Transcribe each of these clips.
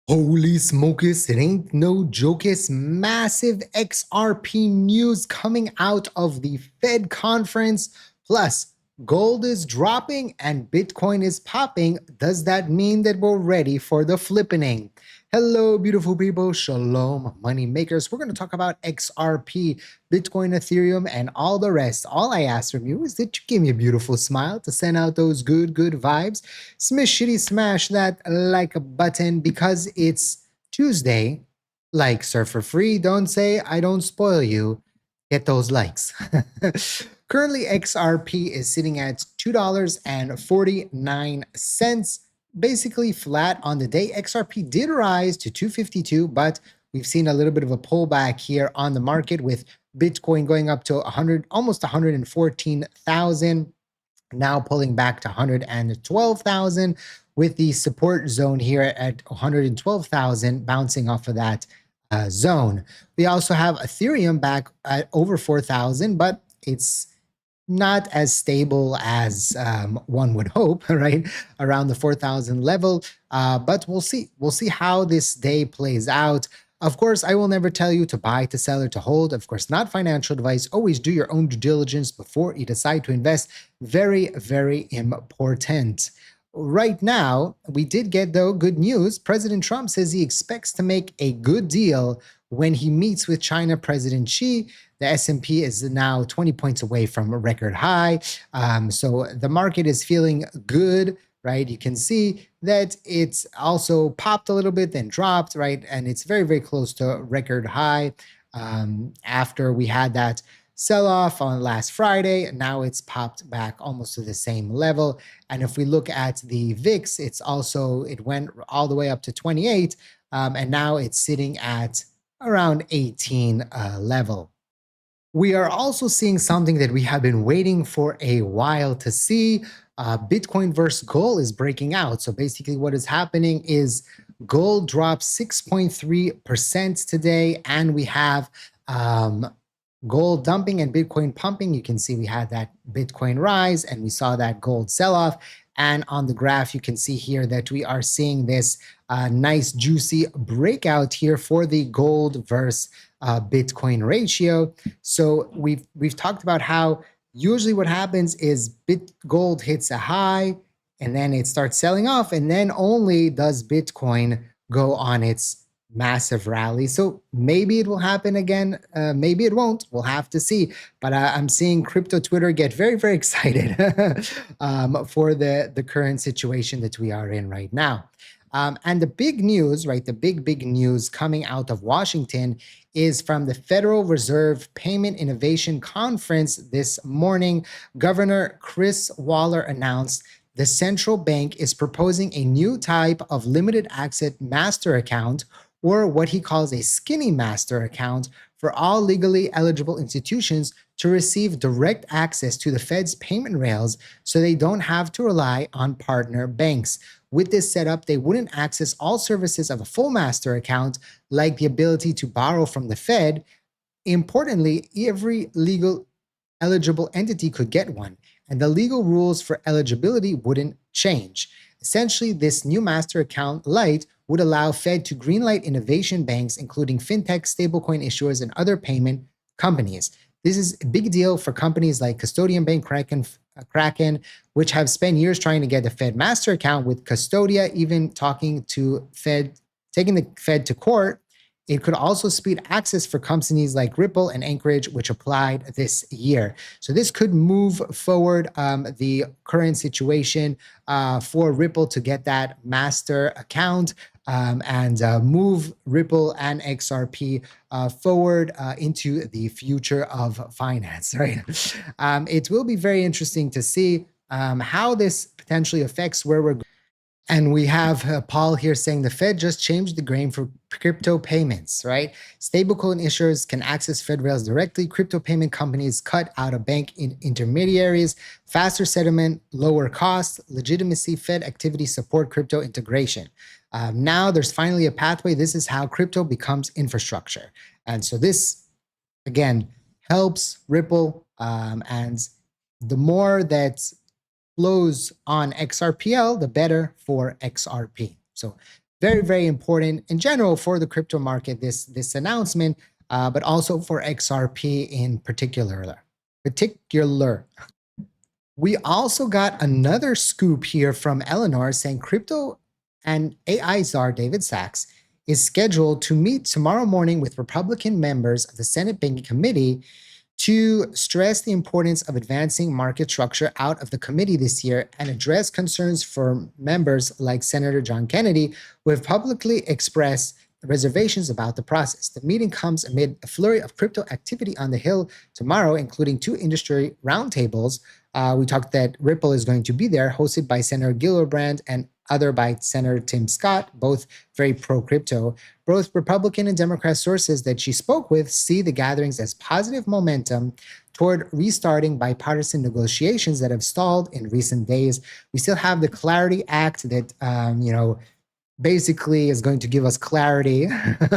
Holy smokus, it ain't no jokes. Massive XRP news coming out of the Fed conference. Plus, gold is dropping and Bitcoin is popping. Does that mean that we're ready for the flippening? Hello, beautiful people. Shalom, money makers. We're going to talk about XRP, Bitcoin, Ethereum, and all the rest. All I ask from you is that you give me a beautiful smile to send out those good vibes. Smash that like button because it's Tuesday. Like Surfer Free. Don't say I don't spoil you. Get those likes. Currently, XRP is sitting at $2.49, basically flat on the day. XRP did rise to 252, but we've seen a little bit of a pullback here on the market with Bitcoin going up to 100, almost 114,000. Now pulling back to 112,000 with the support zone here at 112,000 bouncing off of that zone. We also have Ethereum back at over 4,000, but it's not as stable as one would hope, right? Around the 4,000 level. But we'll see. We'll see how this day plays out. Of course, I will never tell you to buy, to sell, or to hold. Of course, not financial advice. Always do your own due diligence before you decide to invest. Very important. Right now, we did get, though, good news. President Trump says he expects to make a good deal when he meets with China President Xi. The S&P is now 20 points away from a record high. So the market is feeling good, right? You can see that it's also popped a little bit, then dropped, right? And it's very close to record high after we had that sell-off on last Friday. Now it's popped back almost to the same level. And if we look at the VIX, it went all the way up to 28, and now it's sitting at around 18 level. We are also seeing something that we have been waiting for a while to see. Bitcoin versus gold is breaking out. So basically what is happening is gold dropped 6.3% today, and we have gold dumping and Bitcoin pumping. You can see we had that Bitcoin rise and we saw that gold sell off. And on the graph, you can see here that we are seeing this nice juicy breakout here for the gold versus Bitcoin ratio. So we've talked about how usually what happens is gold hits a high and then it starts selling off, and then only does Bitcoin go on its massive rally. So maybe it will happen again. Maybe it won't. We'll have to see. But I'm seeing crypto Twitter get very excited for the current situation that we are in right now. And the big news, right, the big news coming out of Washington is from the Federal Reserve Payment Innovation Conference this morning. Governor Chris Waller announced the central bank is proposing a new type of limited access master account, or what he calls a skinny master account, for all legally eligible institutions to receive direct access to the Fed's payment rails so they don't have to rely on partner banks. With this setup, they wouldn't access all services of a full master account, like the ability to borrow from the Fed. Importantly, every legal eligible entity could get one, and the legal rules for eligibility wouldn't change. Essentially, this new master account light would allow Fed to greenlight innovation banks, including fintech, stablecoin issuers, and other payment companies. This is a big deal for companies like Custodian Bank, Kraken, which have spent years trying to get the Fed master account, with Custodia even taking the Fed to court. It could also speed access for companies like Ripple and Anchorage, which applied this year. So this could move forward the current situation for Ripple to get that master account and move Ripple and XRP forward into the future of finance, right? It will be very interesting to see how this potentially affects where we're going. And we have Paul here saying the Fed just changed the game for crypto payments, right? Stablecoin issuers can access Fed rails directly. Crypto payment companies cut out of bank intermediaries, faster settlement, lower costs, legitimacy, Fed activity support crypto integration. Now there's finally a pathway. This is how crypto becomes infrastructure. And so this, again, helps Ripple. And the more that flows on XRPL, the better for XRP. So very, very important in general for the crypto market, this announcement, but also for XRP in particular. We also got another scoop here from Eleanor saying crypto and AI czar David Sachs is scheduled to meet tomorrow morning with Republican members of the Senate Banking Committee to stress the importance of advancing market structure out of the committee this year and address concerns for members like Senator John Kennedy, who have publicly expressed reservations about the process. The meeting comes amid a flurry of crypto activity on the Hill tomorrow, including 2 industry roundtables. We talked that Ripple is going to be there, hosted by Senator Gillibrand and other by Senator Tim Scott, both very pro-crypto. Both Republican and Democrat sources that she spoke with see the gatherings as positive momentum toward restarting bipartisan negotiations that have stalled in recent days. We still have the Clarity Act that, basically is going to give us clarity,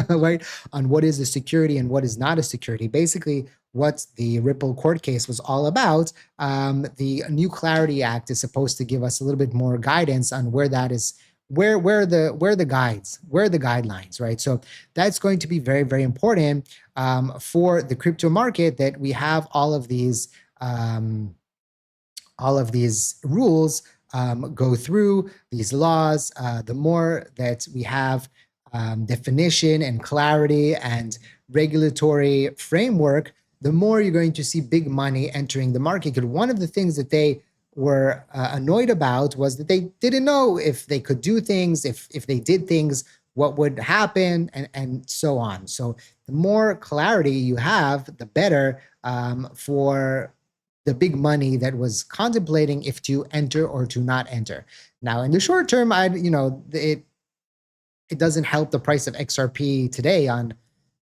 right, on what is a security and what is not a security. Basically, what the Ripple court case was all about. The new Clarity Act is supposed to give us a little bit more guidance on where that is, where the guidelines, right? So that's going to be very, very important for the crypto market, that we have all of these rules go through these laws. The more that we have definition and clarity and regulatory framework, the more you're going to see big money entering the market. Because one of the things that they were annoyed about was that they didn't know if they could do things, if they did things, what would happen, and so on. So the more clarity you have, the better for the big money that was contemplating if to enter or to not enter. Now, in the short term, it doesn't help the price of XRP today on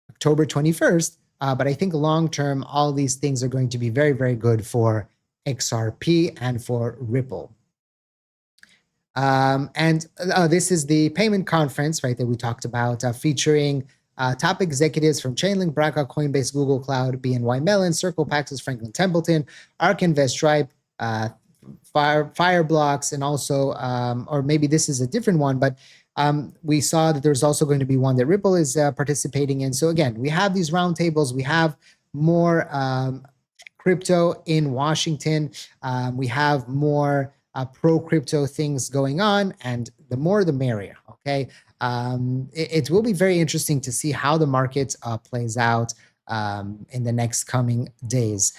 October 21st, but I think long term, all these things are going to be very, very good for XRP and for Ripple. This is the payment conference, right, that we talked about, featuring top executives from Chainlink, BlackRock, Coinbase, Google Cloud, BNY Mellon, Circle, Paxos, Franklin Templeton, ARK Invest, Stripe, Fireblocks, and also, or maybe this is a different one, but we saw that there's also going to be one that Ripple is participating in. So again, we have these roundtables, we have more crypto in Washington, we have more pro-crypto things going on, and the more the merrier, okay? It will be very interesting to see how the market plays out in the next coming days.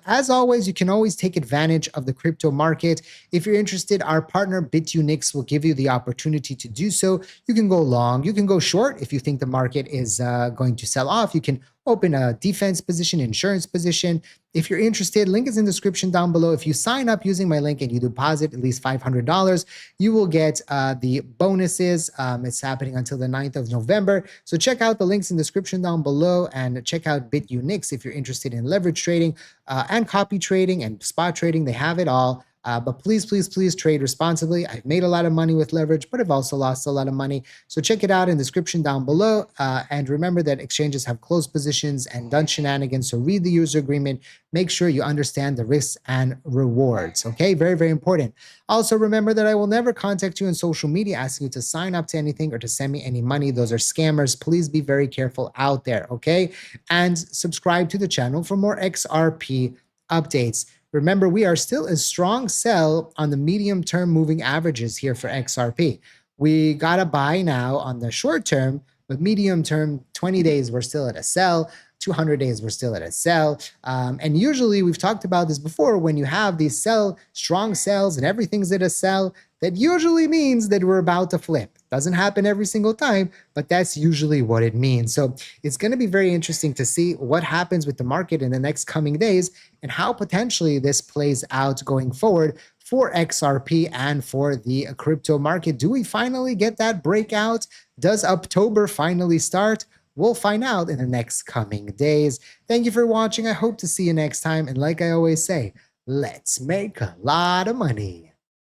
As always, you can always take advantage of the crypto market. If you're interested, our partner Bitunix will give you the opportunity to do so. You can go long, you can go short. If you think the market is going to sell off, you can open a defense position, insurance position. If you're interested, link is in the description down below. If you sign up using my link and you deposit at least $500, you will get the bonuses. It's happening until the 9th of November. So check out the links in the description down below and check out Bitunix if you're interested in leverage trading and copy trading and spot trading. They have it all. But please, please, please trade responsibly. I've made a lot of money with leverage, but I've also lost a lot of money. So check it out in the description down below. And remember that exchanges have closed positions and done shenanigans. So read the user agreement. Make sure you understand the risks and rewards. Okay, very, very important. Also, remember that I will never contact you on social media asking you to sign up to anything or to send me any money. Those are scammers. Please be very careful out there. Okay, and subscribe to the channel for more XRP updates. Remember, we are still a strong sell on the medium-term moving averages here for XRP. We got a buy now on the short term, but medium-term, 20 days, we're still at a sell. 200 days, we're still at a sell. And usually, we've talked about this before, when you have these strong sells and everything's at a sell, that usually means that we're about to flip. Doesn't happen every single time, but that's usually what it means. So it's going to be very interesting to see what happens with the market in the next coming days and how potentially this plays out going forward for XRP and for the crypto market. Do we finally get that breakout? Does October finally start? We'll find out in the next coming days. Thank you for watching. I hope to see you next time. And like I always say, let's make a lot of money.